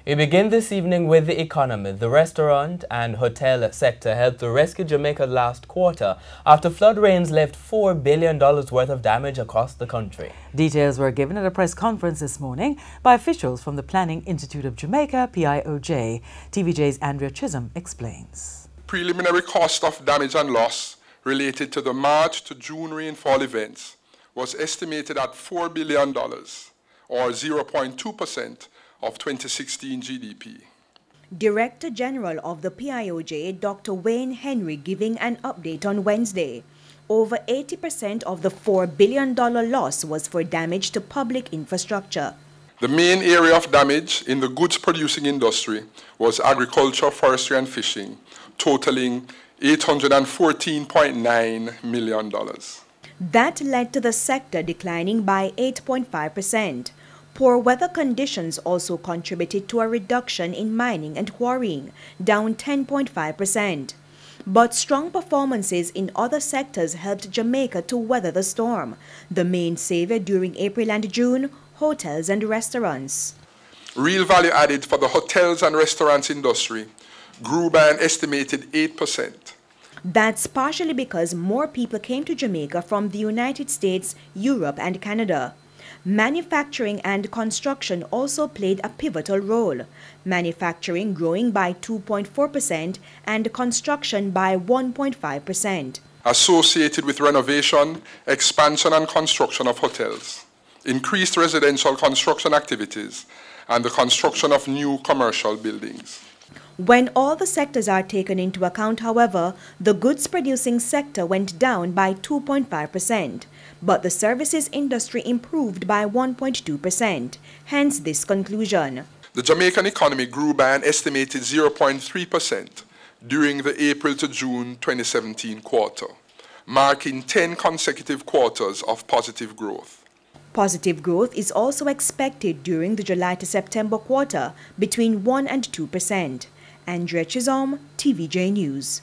We begin this evening with the economy. The restaurant and hotel sector helped to rescue Jamaica last quarter after flood rains left $4 billion worth of damage across the country. Details were given at a press conference this morning by officials from the Planning Institute of Jamaica, TVJ. TVJ's Andrea Chisholm explains. Preliminary cost of damage and loss related to the March to June rainfall events was estimated at $4 billion, or 0.2% of 2016 GDP. Director General of the PIOJ, Dr. Wayne Henry, giving an update on Wednesday. Over 80% of the $4 billion loss was for damage to public infrastructure. The main area of damage in the goods-producing industry was agriculture, forestry, and fishing, totaling $814.9 million. That led to the sector declining by 8.5%. Poor weather conditions also contributed to a reduction in mining and quarrying, down 10.5%. But strong performances in other sectors helped Jamaica to weather the storm. The main savior during April and June, hotels and restaurants. Real value added for the hotels and restaurants industry grew by an estimated 8%. That's partially because more people came to Jamaica from the United States, Europe, and Canada. Manufacturing and construction also played a pivotal role, manufacturing growing by 2.4% and construction by 1.5%. Associated with renovation, expansion and construction of hotels, increased residential construction activities, and the construction of new commercial buildings. When all the sectors are taken into account, however, the goods-producing sector went down by 2.5%, but the services industry improved by 1.2%, hence this conclusion. The Jamaican economy grew by an estimated 0.3% during the April to June 2017 quarter, marking 10 consecutive quarters of positive growth. Positive growth is also expected during the July to September quarter, between 1 and 2%. Andrea Chisholm, TVJ News.